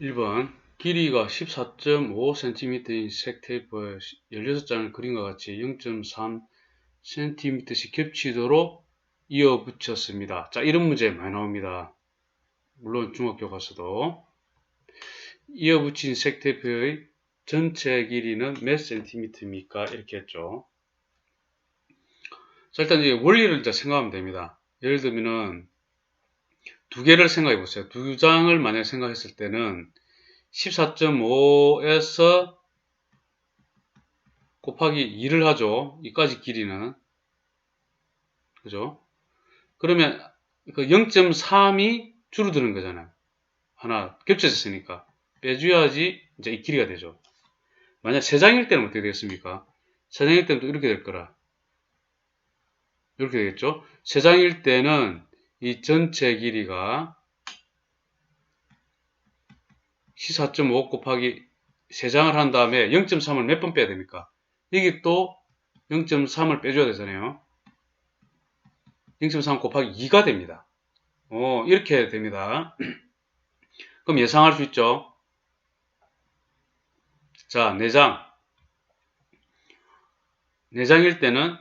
1번 길이가 14.5cm인 색 테이프에 16장을 그림과 같이 0.3cm씩 겹치도록 이어 붙였습니다. 자, 이런 문제 많이 나옵니다. 물론 중학교 가서도. 이어 붙인 색 테이프의 전체 길이는 몇 cm입니까? 이렇게 했죠. 자, 일단 이제 원리를 이제 생각하면 됩니다. 예를 들면은 두 개를 생각해 보세요. 두 장을 만약 생각했을 때는 14.5에서 곱하기 2를 하죠. 이까지 길이는. 그죠? 그러면 그 0.3이 줄어드는 거잖아요. 하나 겹쳐졌으니까. 빼줘야지 이제 이 길이가 되죠. 만약 세 장일 때는 어떻게 되겠습니까? 세 장일 때는 또 이렇게 될 거라. 이렇게 되겠죠? 세 장일 때는 이 전체 길이가 14.5 곱하기 세 장을 한 다음에 0.3을 몇 번 빼야 됩니까? 여기 또 0.3을 빼줘야 되잖아요. 0.3 곱하기 2가 됩니다. 이렇게 됩니다. 그럼 예상할 수 있죠? 자, 4장. 4장일 때는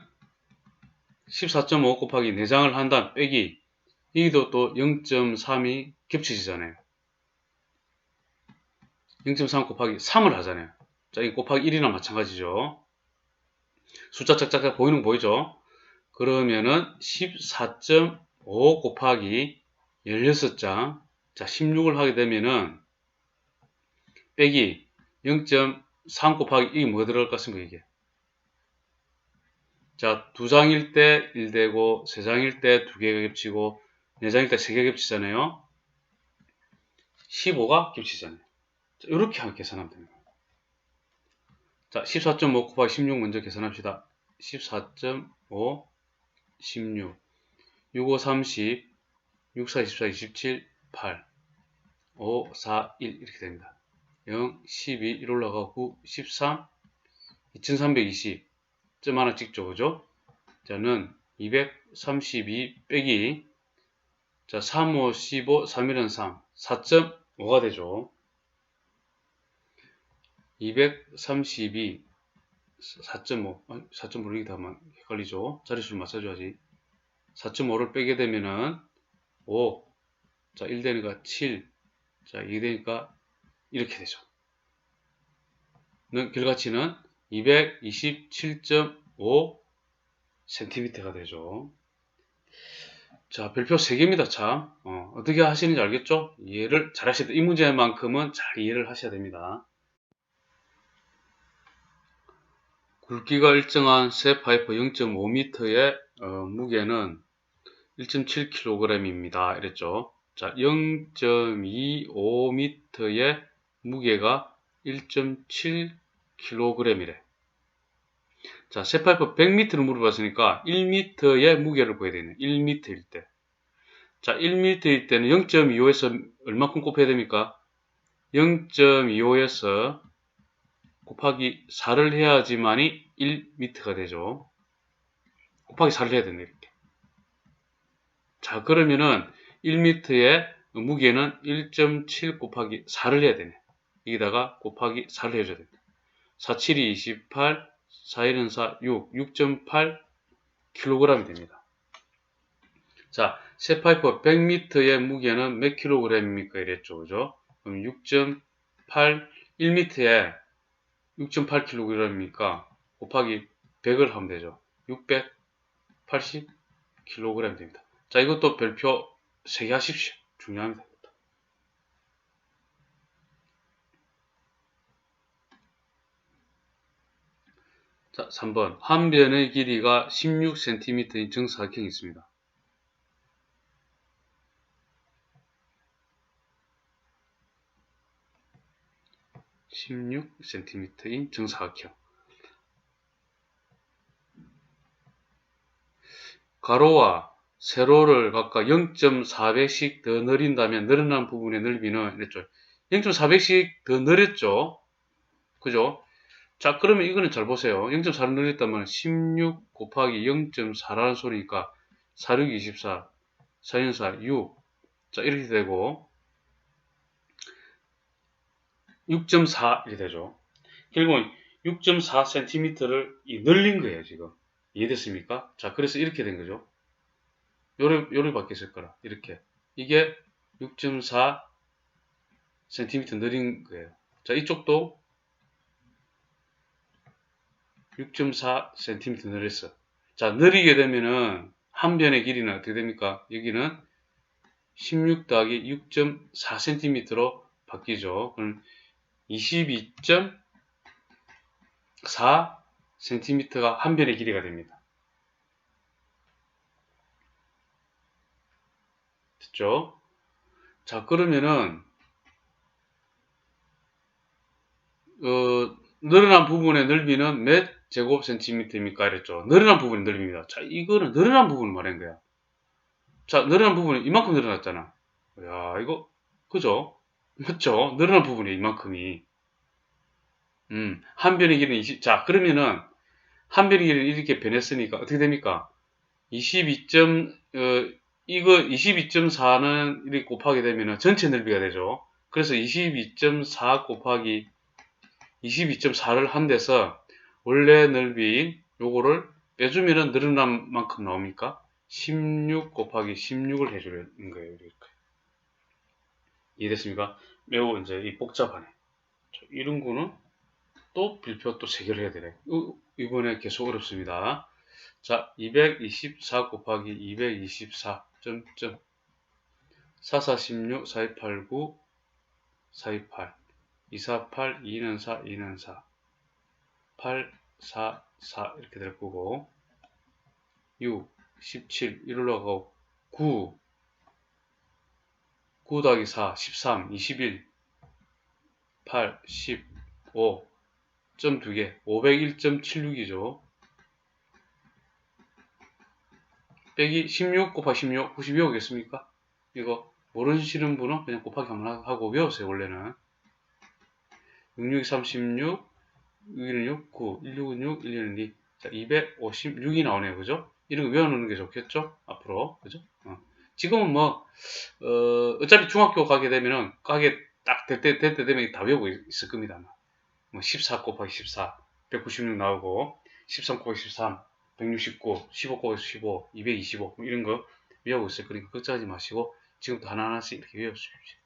14.5 곱하기 4장을 한 다음 빼기. 여기도 또 0.3이 겹치잖아요. 0.3 곱하기 3을 하잖아요. 자, 이 곱하기 1이나 마찬가지죠. 숫자 짝짝짝 보이는 거 보이죠? 그러면은 14.5 곱하기 16장. 자, 16을 하게 되면은 빼기 0.3 곱하기 이게 뭐가 들어갈 것 같습니까, 이게? 자, 2장일 때 1되고, 3장일 때 2개가 겹치고, 4장일 때 3개가 겹치잖아요. 15가 겹치잖아요. 자, 이렇게 계산하면 됩니다. 자, 14.5 곱하기 16 먼저 계산합시다. 14.5, 16, 6, 5, 30, 6, 4, 24, 27, 8, 5, 4, 1 이렇게 됩니다. 0, 12, 1 올라가고 13, 2320 점 하나 찍죠, 그죠? 자는 232 빼기 자 3, 5, 15, 3, 1은 3, 4.5가 되죠. 232, 4.5, 4.5를 이기다 하면 헷갈리죠. 자릿수를 맞춰줘야지. 4.5를 빼게 되면은 5, 자 1 되니까 7, 자 2 되니까 이렇게 되죠. 결과치는 227.5cm가 되죠. 자, 별표 3개입니다. 참. 어떻게 하시는지 알겠죠? 이해를 잘 하셔야 돼요. 이 문제만큼은 잘 이해를 하셔야 됩니다. 굵기가 일정한 쇠 파이프 0.5m의 무게는 1.7kg입니다. 이랬죠. 자, 0.25m의 무게가 1.7kg이래. 자, 쇠 파이프 100m를 물어봤으니까 1m의 무게를 구해야 되네. 1m일 때. 자, 1m일 때는 0.25에서 얼마큼 곱해야 됩니까? 0.25에서 곱하기 4를 해야지만이 1m가 되죠. 곱하기 4를 해야 되네, 이렇게. 자, 그러면은 1m의 무게는 1.7 곱하기 4를 해야 되네. 여기다가 곱하기 4를 해줘야 됩니다. 4, 7이 28, 4, 1은 4, 6, 6.8kg이 됩니다. 자, 쇠 파이프 100m의 무게는 몇 kg입니까? 이랬죠, 그죠? 그럼 6.8, 1m에 6.8kg이니까 곱하기 100을 하면 되죠. 680kg 됩니다. 자, 이것도 별표 3개 하십시오. 중요합니다. 자, 3번. 한 변의 길이가 16cm인 정사각형이 있습니다. 16cm인 정사각형. 가로와 세로를 각각 0.4배씩 더 늘린다면 늘어난 부분의 넓이는 이랬죠. 0.4배씩 더 늘렸죠. 그죠? 자, 그러면 이거는 잘 보세요. 0.4를 늘렸다면 16 곱하기 0.4라는 소리니까 4, 6, 24, 4, 4, 6. 자, 이렇게 되고 6.4 이렇게 되죠. 결국은 6.4cm를 늘린 거예요, 지금. 이해됐습니까? 자, 그래서 이렇게 된 거죠. 요래 바뀌었을 거라. 이렇게. 이게 6.4cm 늘린 거예요. 자, 이쪽도 6.4cm 늘렸어. 자, 늘리게 되면은 한 변의 길이는 어떻게 됩니까? 여기는 16 더하기 6.4cm로 바뀌죠. 그럼 22.4cm가 한 변의 길이가 됩니다. 됐죠? 자, 그러면은 늘어난 부분의 넓이는 몇 제곱센티미터입니까? 이랬죠. 늘어난 부분의 넓이입니다. 자, 이거는 늘어난 부분을 말한 거야. 자, 늘어난 부분이 이만큼 늘어났잖아. 야, 이거 그죠? 맞죠? 늘어난 부분이 이만큼이. 한 변의 길이는 20. 자, 그러면은 한 변의 길이는 이렇게 변했으니까 어떻게 됩니까? 22. 이거 22.4는 이렇게 곱하게 되면은 전체 넓이가 되죠. 그래서 22.4 곱하기 22.4를 한 데서 원래 넓이인 요거를 빼주면은 늘어난 만큼 나옵니까? 16 곱하기 16을 해주는 거예요. 이렇게. 이해됐습니까? 매우 이제 이 복잡하네. 이런 거는 또 빌표 또 3개를 해야 되네. 이번에 계속 어렵습니다. 자, 224 곱하기 224 점점 4416 4289 428 248 2는 4 2는 4 8 4 4 이렇게 될 거고 6 17 1 올라가고 9 9 더하기 4 13 21 8 15 점 2개 501.76이죠. 빼기 16 곱하기 16 92 오겠습니까? 이거 모르시는 분은 그냥 곱하기 한번 하고 외우세요. 원래는 66이 36 6는 6 9 16은 6 1은 2 자, 256이 나오네요. 그죠? 이런 거 외워놓는 게 좋겠죠? 앞으로 그죠? 지금은 뭐 어차피 중학교 가게 되면은 가게 딱 될 때 되면 다 외우고 있을 겁니다. 뭐 14 곱하기 14 196 나오고 13 곱하기 13 169 15 곱하기 15 225 뭐 이런 거 외우고 있을 거니까 걱정하지 마시고 지금부터 하나하나씩 이렇게 외워주십시오.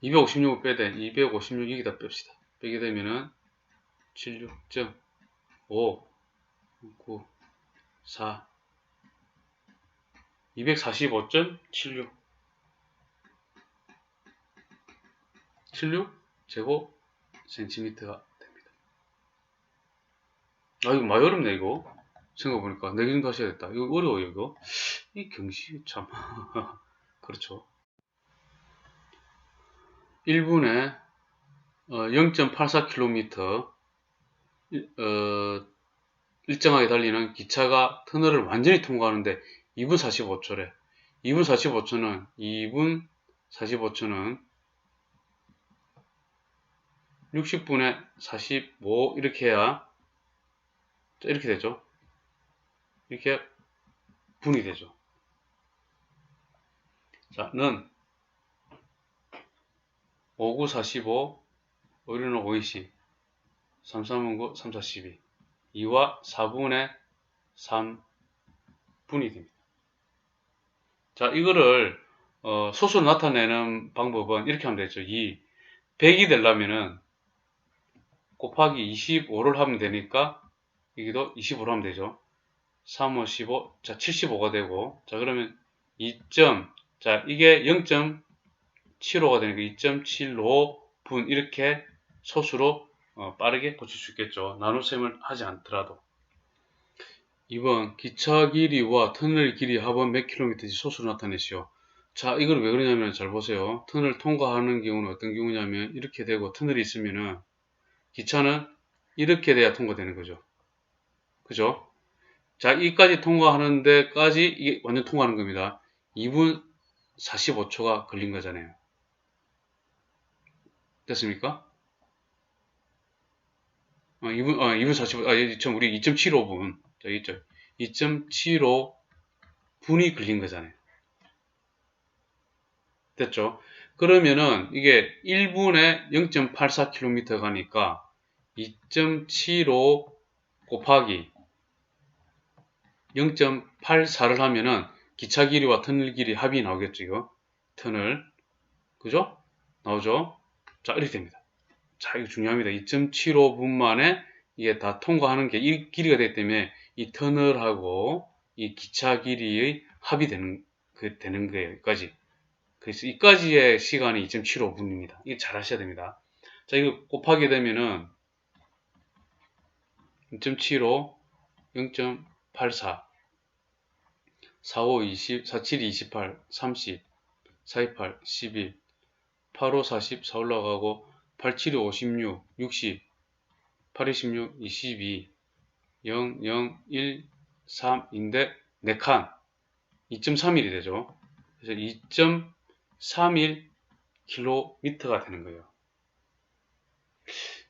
256을 빼야 돼. 256 여기다 뺍시다. 빼게 되면은 76.5 9 4 245.76 76 제곱 센티미터가 됩니다. 아, 이거 많이 어렵네, 이거. 생각해보니까. 내기 좀 다시 해야겠다. 이거 어려워요, 이거. 이 경시, 참. 그렇죠. 1분에 0.84km 일정하게 달리는 기차가 터널을 완전히 통과하는데 2분 45초래. 2분 45초는 60분에 45 이렇게 해야 이렇게 되죠. 이렇게 분이 되죠. 자, 는 59 45 5는 5이시 3 3은 9 3 4 12 2와 4분의 3분이 됩니다. 자, 이거를 소수로 나타내는 방법은 이렇게 하면 되죠. 100이 되려면은 곱하기 25를 하면 되니까 여기도 25로 하면 되죠. 3, 5, 15, 자 75가 되고 자 그러면 2점 자 이게 0.75가 되니까 2.75분 이렇게 소수로 빠르게 고칠 수 있겠죠. 나눗셈을 하지 않더라도 2번 기차 길이와 터널 길이 합은 몇 킬로미터인지 소수로 나타내시오. 자 이걸 왜 그러냐면 잘 보세요. 터널 통과하는 경우는 어떤 경우냐면 이렇게 되고 터널이 있으면은 기차는 이렇게 돼야 통과되는 거죠. 그죠? 자, 이까지 통과하는 데까지 이게 완전 통과하는 겁니다. 2분 45초가 걸린 거잖아요. 됐습니까? 2분 45, 우리 2.75분. 자, 있죠. 2.75분이 걸린 거잖아요. 됐죠? 그러면은 이게 1분에 0.84km 가니까 2.75 곱하기 0.84를 하면은 기차 길이와 터널 길이 합이 나오겠죠, 이거. 터널. 그죠? 나오죠? 자, 이렇게 됩니다. 자, 이거 중요합니다. 2.75분 만에 이게 다 통과하는 게 이 길이가 되기 때문에 이 터널하고 이 기차 길이의 합이 되는 거예요. 여기까지. 그래서 이까지의 시간이 2.75분입니다. 이거 잘 하셔야 됩니다. 자, 이거 곱하게 되면은 2.75, 0.84, 45, 20, 47, 28, 30, 428, 11, 85, 40, 4 올라가고 87, 56, 60, 8, 16, 22, 0, 0, 1, 3인데 4칸 2.31이 되죠. 그래서 2.31km가 되는 거예요.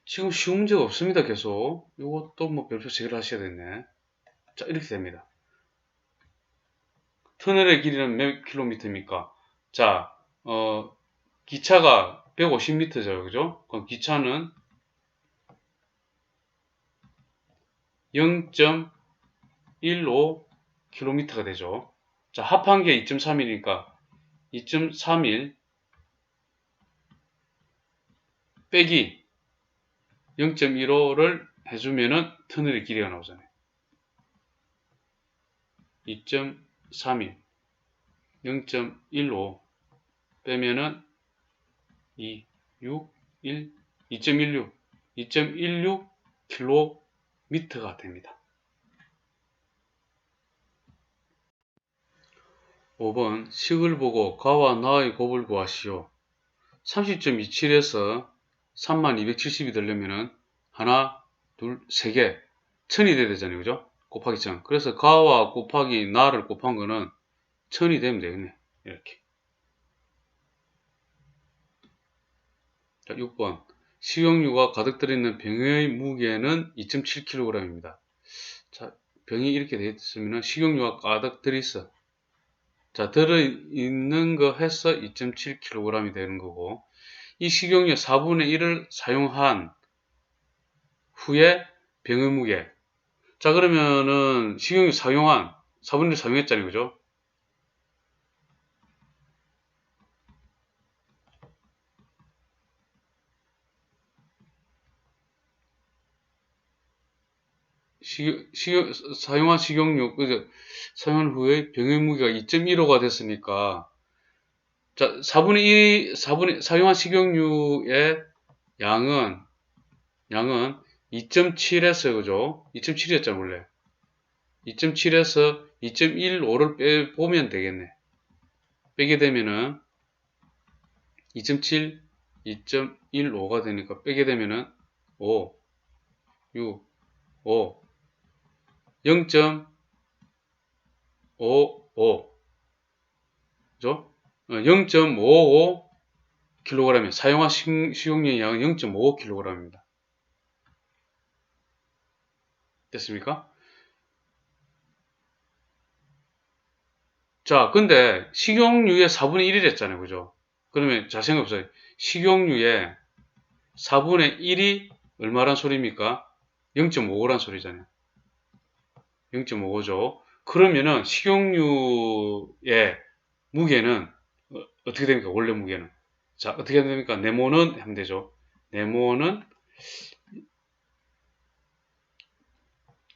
지금 쉬운 문제가 없습니다. 계속 이것도 뭐 별표 체크를 하셔야 되네. 자, 이렇게 됩니다. 터널의 길이는 몇 킬로미터입니까? 자, 기차가 150m죠. 그죠? 그럼 기차는 0.15km가 되죠. 자, 합한 게 2.31이니까 2.31 빼기 0.15를 해주면은 터널의 길이가 나오잖아요. 2.31 0.15 빼면은 2, 6, 1, 2.16 2.16km가 됩니다. 5번 식을 보고 가와 나의 곱을 구하시오. 30.27에서 3270이 되려면은 하나, 둘, 세 개, 1000이 돼야 되잖아요. 그죠? 곱하기 1000. 그래서 가와 곱하기 나를 곱한 거는 1000이 되면 되겠네. 이렇게. 자, 6번. 식용유가 가득 들어있는 병의 무게는 2.7kg입니다. 자, 병이 이렇게 되어 있으면 식용유가 가득 들어있어. 자, 들어있는 거 해서 2.7kg이 되는 거고, 이 식용유 4분의 1을 사용한 후에 병의 무게. 자, 그러면은 식용유 사용한 4분의 1 사용했잖아요. 그죠? 사용한 식용유, 사용한 후에 병의 무게가 2.15가 됐으니까, 자, 4분의 1, 사용한 식용유의 양은 2.7에서, 그죠? 2.7이었잖아, 원래. 2.7에서 2.15를 빼보면 되겠네. 빼게 되면은 2.7, 2.15가 되니까 빼게 되면은 5, 6, 5, 0.55, 그죠? 0.55kg이에요. 사용한 식용유의 양은 0.55kg입니다. 됐습니까? 자, 근데 식용유의 4분의 1이랬잖아요. 그죠? 그러면 자, 생각해보세요. 식용유의 4분의 1이 얼마란 소리입니까? 0.55란 소리잖아요. 0.55죠. 그러면은 식용유의 무게는 어떻게 됩니까? 원래 무게는. 자, 어떻게 됩니까? 네모는 하면 되죠. 네모는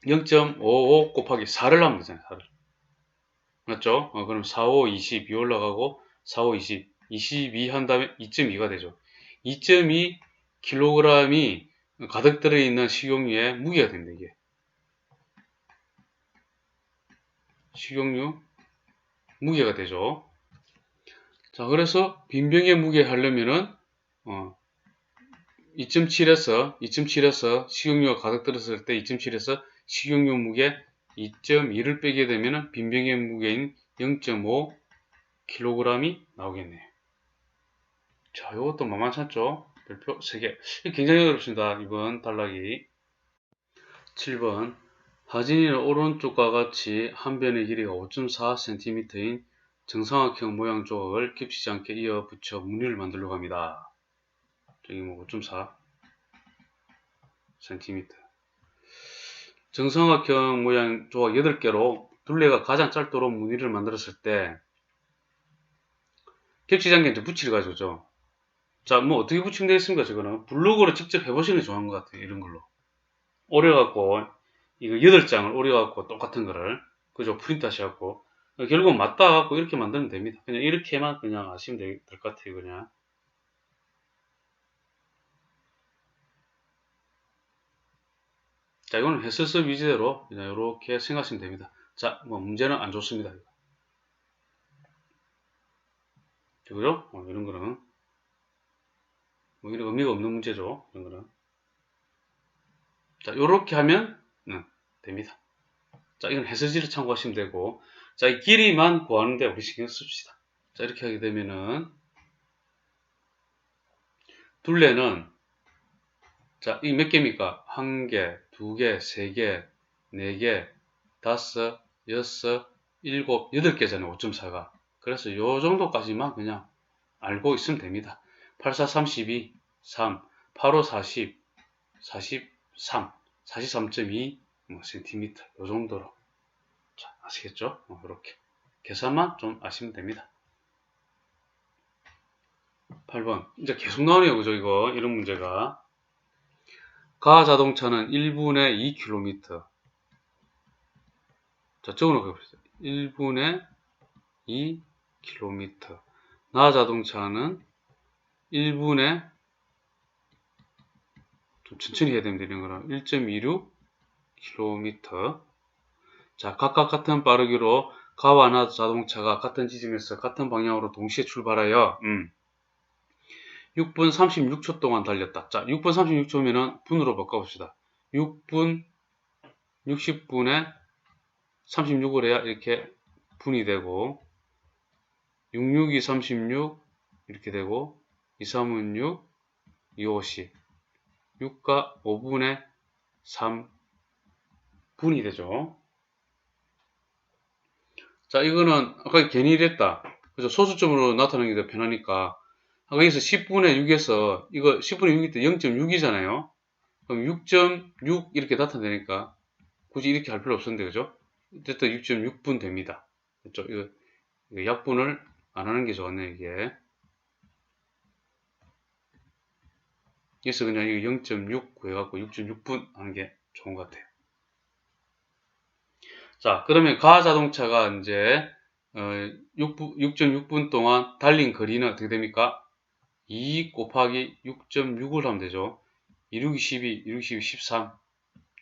0.55 곱하기 4를 하면 되잖아요. 4를. 맞죠? 그럼 4, 5, 20, 2 올라가고 4, 5, 20, 22 한 다음에 2.2가 되죠. 2.2kg이 가득 들어있는 식용유의 무게가 됩니다. 이게. 식용유 무게가 되죠. 자, 그래서 빈병의 무게 하려면은 2.7에서 식용유가 가득 들었을 때 2.7에서 식용유 무게 2.2를 빼게 되면은 빈병의 무게인 0.5kg이 나오겠네요. 자, 이것도 만만찮죠? 별표 3개. 굉장히 어렵습니다. 이번 단락이. 7번. 하진이는 오른쪽과 같이 한 변의 길이가 5.4cm인 정삼각형 모양 조각을 겹치지 않게 이어 붙여 무늬를 만들려고 합니다. 저기 뭐 5.4 cm. 정삼각형 모양 조각 8개로 둘레가 가장 짧도록 무늬를 만들었을 때 겹치지 않게 이제 붙이를 가지고죠. 자, 뭐 어떻게 붙이면 되겠습니까? 저거는 블록으로 직접 해보시는 게 좋은 것 같아요. 이런 걸로 오려갖고 이거 8장을 오려갖고 똑같은 거를 그죠? 프린트 하셔갖고 결국은 맞닿아갖고 이렇게 만들면 됩니다. 그냥 이렇게만 그냥 하시면 될 것 같아요. 그냥 자, 이거는 해설서 위주대로 그냥 이렇게 생각하시면 됩니다. 자, 뭐 문제는 안 좋습니다. 그죠? 이런 거는 뭐 이런 의미가 없는 문제죠. 이런 거는 자, 요렇게 하면 됩니다. 자, 이건 해설지를 참고하시면 되고, 자, 이 길이만 구하는데 우리 신경 씁시다. 자, 이렇게 하게 되면은 둘레는 자, 이 몇 개입니까? 1개, 2개, 3개, 4개, 5, 6, 7, 8개잖아요. 5.4가. 그래서 요 정도까지만 그냥 알고 있으면 됩니다. 84, 32, 3, 85, 40, 43, 43.2 cm 요 정도로. 자, 아시겠죠? 이렇게 계산만 좀 아시면 됩니다. 8번 이제 계속 나오네요. 그죠? 이거 이런 문제가 가자동차는 1분에 2km. 자, 적어놓고 봅시다. 1분에 2km. 나자동차는 1분에 좀 천천히 해야 됩니다. 이런 거는 1.26km. 자, 각각 같은 빠르기로 가와 나자동차가 같은 지점에서 같은 방향으로 동시에 출발하여 6분 36초 동안 달렸다. 자, 6분 36초면은 분으로 바꿔봅시다. 6분 60분에 36을 해야 이렇게 분이 되고 662 36 이렇게 되고 236 6 250 6과 5분의 3 분이 되죠. 자, 이거는 아까 괜히 이랬다. 그래서 소수점으로 나타나는 게 더 편하니까 여기서 10분의 6에서 이거 10분의 6일 때 0.6이잖아요. 그럼 6.6 이렇게 나타내니까 굳이 이렇게 할 필요 없었는데 그죠? 어쨌든 6.6분 됩니다. 그렇죠? 이거 약분을 안 하는 게 좋네 이게. 그래서 그냥 이거 0.6 구해갖고 6.6분 하는 게 좋은 것 같아요. 자, 그러면 가자동차가 이제 6.6분 동안 달린 거리는 어떻게 됩니까? 2 곱하기 6.6을 하면 되죠. 26, 12, 26, 12,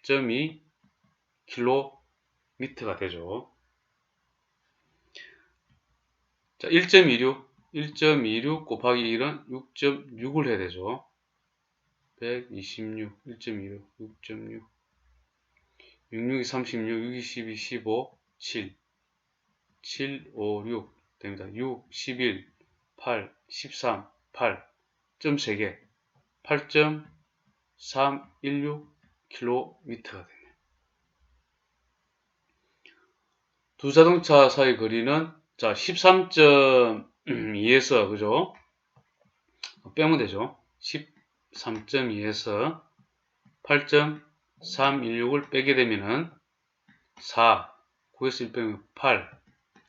13.2 킬로미터가 되죠. 자, 1.26 곱하기 1은 6.6을 해야 되죠. 126, 1.26, 6.6 66이 36, 6이 12, 15, 7 7, 5, 6 됩니다. 6, 11, 8, 13, 8 점 3개 8.316km가 됩니다. 두 자동차 사이 거리는 자 13.2에서 그죠? 빼면 되죠. 13.2에서 8.316을 빼게 되면은 4 9에서 1 빼면 8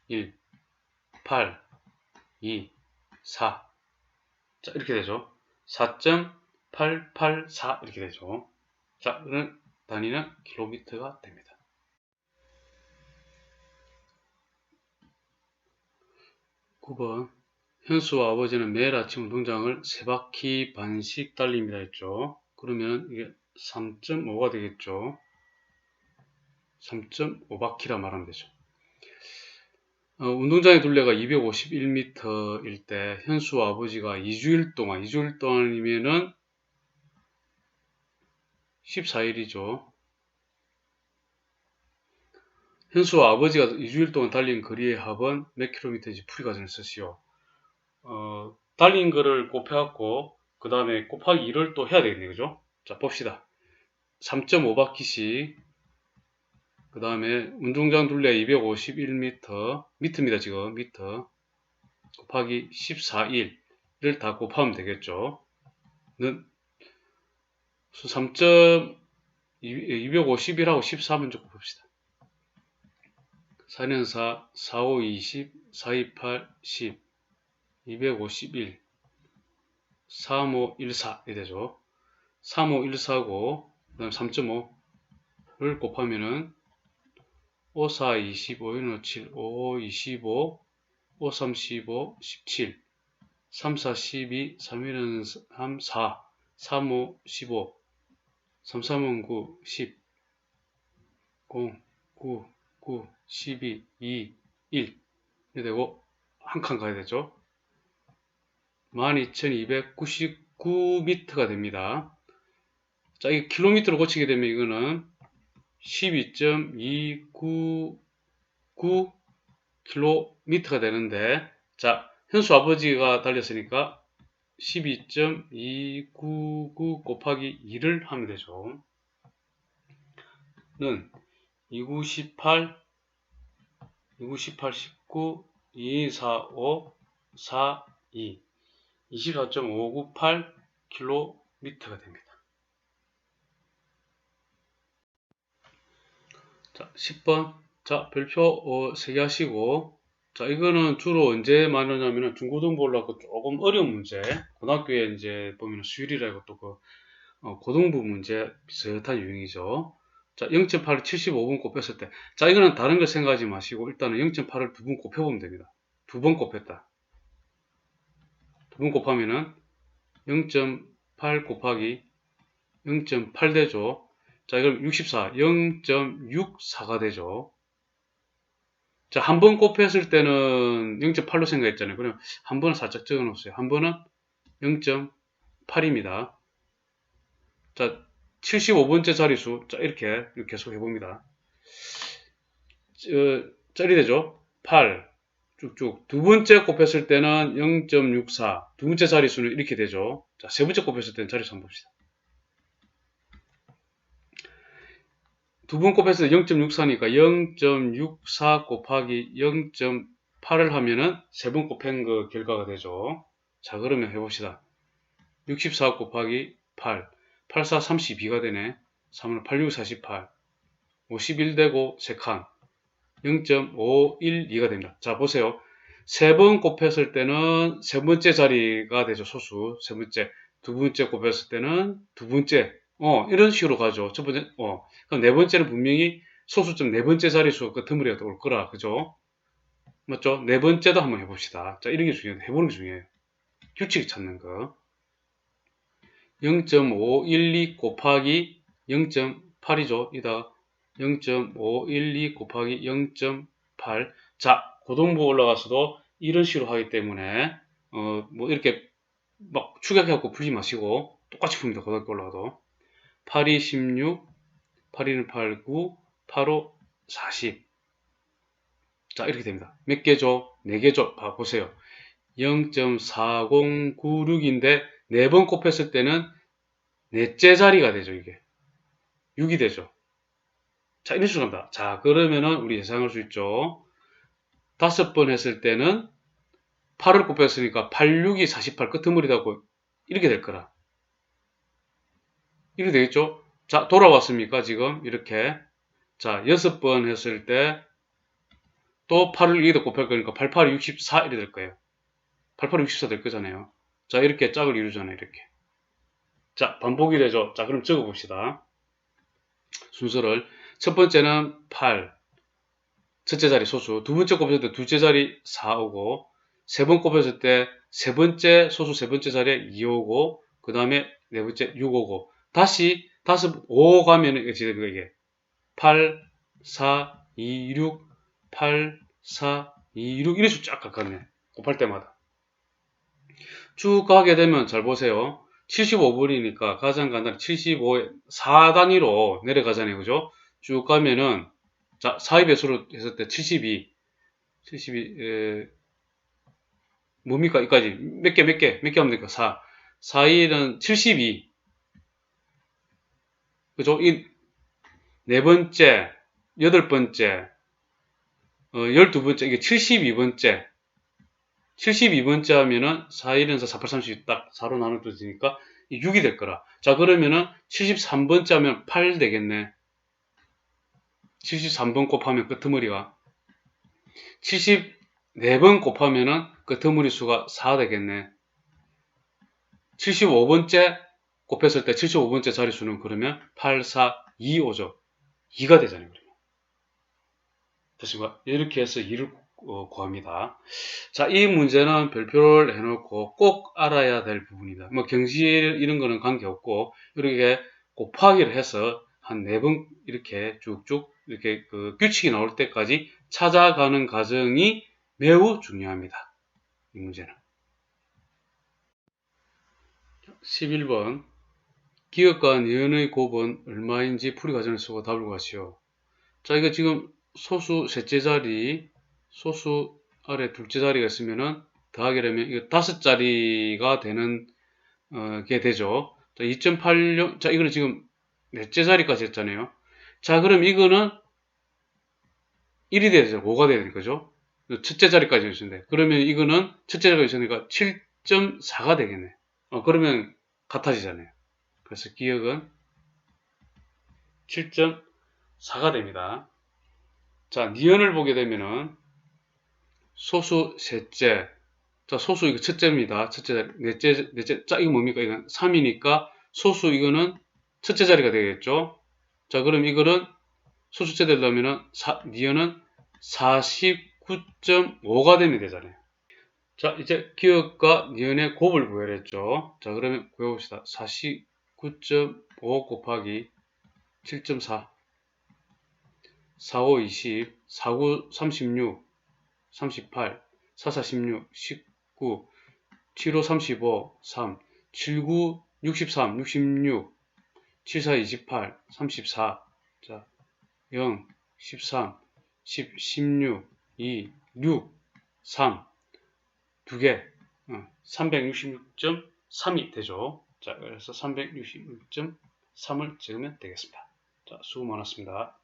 1 8 2 4 자, 이렇게 되죠. 4.884 이렇게 되죠. 자, 그런 단위는 킬로미터가 됩니다. 9번 현수와 아버지는 매일 아침 운동장을 3바퀴 반씩 달립니다 했죠. 그러면 이게 3.5가 되겠죠. 3.5바퀴라 말하면 되죠. 운동장의 둘레가 251m일 때 현수와 아버지가 2주일 동안이면은 14일이죠. 현수와 아버지가 2주일 동안 달린 거리의 합은 몇 킬로미터인지 풀이 과정을 쓰시오. 달린 거를 곱해갖고 그 다음에 곱하기 1을 또 해야 되겠네, 그죠? 자, 봅시다. 3.5바퀴씩 그 다음에 운동장 둘레 251m, 미터입니다. 지금 미터 곱하기 14일을 다 곱하면 되겠죠. 는 251하고 14 먼저 곱합시다. 4는 4, 4, 5, 20, 4, 2, 8, 10, 251, 3, 5, 1, 4 이 되죠. 3, 5, 1, 4고 그 다음 3.5를 곱하면은 5, 4, 25, 1, 5, 7, 5, 5, 25, 5, 3, 15, 17, 3, 4, 12, 3, 1은 3, 4, 3, 5, 15, 3, 3은 9, 10, 0, 9, 9, 12, 2, 1 이렇게 되고 한 칸 가야 되죠. 12,299m가 됩니다. 자, 이 킬로미터로 고치게 되면 이거는 12.299km가 되는데, 자, 현수 아버지가 달렸으니까 12.299 곱하기 2를 하면 되죠. 는 2918, 19, 2245, 42, 24.598km가 됩니다. 자, 10번. 자, 별표 3개 하시고, 자, 이거는 주로 언제 많이 하냐면은 중고등부 올라가고 조금 어려운 문제, 고등학교에 이제 보면 수율이라 이것도 고등부 문제 비슷한 유형이죠. 자, 0.8을 75번 곱했을 때, 자, 이거는 다른 걸 생각하지 마시고 일단은 0.8을 두 번 곱해보면 됩니다. 두 번 곱했다. 두 번 곱하면은 0.8 곱하기 0.8 되죠. 자, 이걸 64, 0.64가 되죠. 자, 한 번 곱했을 때는 0.8로 생각했잖아요. 그럼 한 번은 살짝 적어 놓으세요. 한 번은 0.8입니다. 자, 75번째 자리수. 자, 이렇게 계속 해봅니다. 짤이 되죠? 8. 쭉쭉. 두 번째 곱했을 때는 0.64. 두 번째 자리수는 이렇게 되죠. 자, 세 번째 곱했을 때는 자리수 한번 봅시다. 두 번 곱했을 때 0.64니까 0.64 곱하기 0.8을 하면은 세 번 곱한 거 결과가 되죠. 자, 그러면 해봅시다. 64 곱하기 8. 84, 32가 되네. 3은 86, 48. 51 되고 3칸. 0.512가 됩니다. 자, 보세요. 세 번 곱했을 때는 세 번째 자리가 되죠. 소수. 세 번째. 두 번째 곱했을 때는 두 번째. 이런 식으로 가죠. 첫 번째, 그럼 네 번째는 분명히 소수점 네 번째 자리수 끄트머리가 올 거라. 그죠? 맞죠? 네 번째도 한번 해봅시다. 자, 이런 게 중요해요. 해보는 게 중요해요. 규칙 찾는 거. 0.512 곱하기 0.8이죠. 이다 0.512 곱하기 0.8. 자, 고등부 올라가서도 이런 식으로 하기 때문에 뭐 이렇게 막 추격해갖고 풀지 마시고 똑같이 풉니다. 고등학교 올라가도 82 16, 82는 89, 85 40. 자, 이렇게 됩니다. 몇 개죠? 4개죠? 보세요. 0.4096인데 4번 곱했을 때는 넷째 자리가 되죠. 이게 6이 되죠. 자, 이런 식으로 갑니다. 자, 그러면은 우리 예상할 수 있죠. 5번 했을 때는 8을 곱했으니까 8, 6이 48 끄트머리다고 이렇게 될 거라. 이렇게 되겠죠? 자, 돌아왔습니까? 지금 이렇게. 자, 6번 했을 때 또 8을 여기다 곱할 거니까 8, 8, 64 이렇게 될 거예요. 8, 8, 64 될 거잖아요. 자, 이렇게 짝을 이루잖아요. 이렇게. 자, 반복이 되죠. 자, 그럼 적어봅시다. 순서를. 첫 번째는 8. 첫째 자리 소수. 두 번째 곱했을 때 둘째 자리 4 오고, 세 번 곱했을 때 세 번째 소수 세 번째 자리에 2 오고, 그 다음에 네 번째 6 오고, 다시 5 가면은 이게 8, 4, 2, 6, 8, 4, 2, 6 이런 식으로 쫙 가거든요. 곱할 때마다. 쭉 가게 되면 잘 보세요. 75번이니까 가장 간단히 75에 4단위로 내려가잖아요. 그죠? 쭉 가면은 자, 4의 배수로 했을 때 72, 뭡니까? 여기까지. 몇 개 하면 됩니까? 4. 4일은 72. 그죠? 이 네 번째, 8번째, 12번째, 이게 72번째. 72번째 하면은 4, 1, 4, 4, 8, 30 딱 4로 나눠주니까 6이 될 거라. 자, 그러면은 73번째 하면 8 되겠네. 73번 곱하면 끄트머리가 74번 곱하면은 끄트머리 수가 4 되겠네. 75번째 곱했을 때 75번째 자리수는 그러면 8, 4, 2 오죠. 2가 되잖아요. 그러면. 됐습니까? 이렇게 해서 2를 구합니다. 자, 이 문제는 별표를 해놓고 꼭 알아야 될 부분이다. 뭐 경실 이런 거는 관계없고 이렇게 곱하기를 해서 한 4번 이렇게 쭉쭉 이렇게 그 규칙이 나올 때까지 찾아가는 과정이 매우 중요합니다. 이 문제는. 11번 기억과 니은의 곱은 얼마인지 풀이 과정을 쓰고 답을 구하시오. 자, 이거 지금 소수 셋째 자리, 소수 아래 둘째 자리가 있으면은 더하게 되면 이거 5자리가 되는 게 되죠. 자, 2.86, 자, 이거는 지금 넷째 자리까지 했잖아요. 자, 그럼 이거는 1이 돼야 되죠. 5가 돼야 되는 거죠. 첫째 자리까지 있는데 그러면 이거는 첫째 자리가 있으니까 7.4가 되겠네. 그러면 같아지잖아요. 그래서 기억은 7.4가 됩니다. 자, 니은을 보게 되면은 소수 셋째. 자, 소수 이거 첫째입니다. 첫째 자리, 넷째. 자, 이거 뭡니까? 이건 3이니까 소수 이거는 첫째 자리가 되겠죠. 자, 그럼 이거는 소수째 되려면은 니은은 49.5가 되면 되잖아요. 자, 이제 기억과 니은의 곱을 구해냈죠. 자, 그러면 구해봅시다. 49.5 곱하기 7.4. 45, 20, 49, 36, 38, 44, 16, 19, 75, 35, 3, 79, 63, 66, 74, 28, 34, 자, 0, 13, 10, 16, 2, 6, 3, 두 개, 366.3이 되죠. 자, 그래서 366.3을 찍으면 되겠습니다. 자, 수고 많았습니다.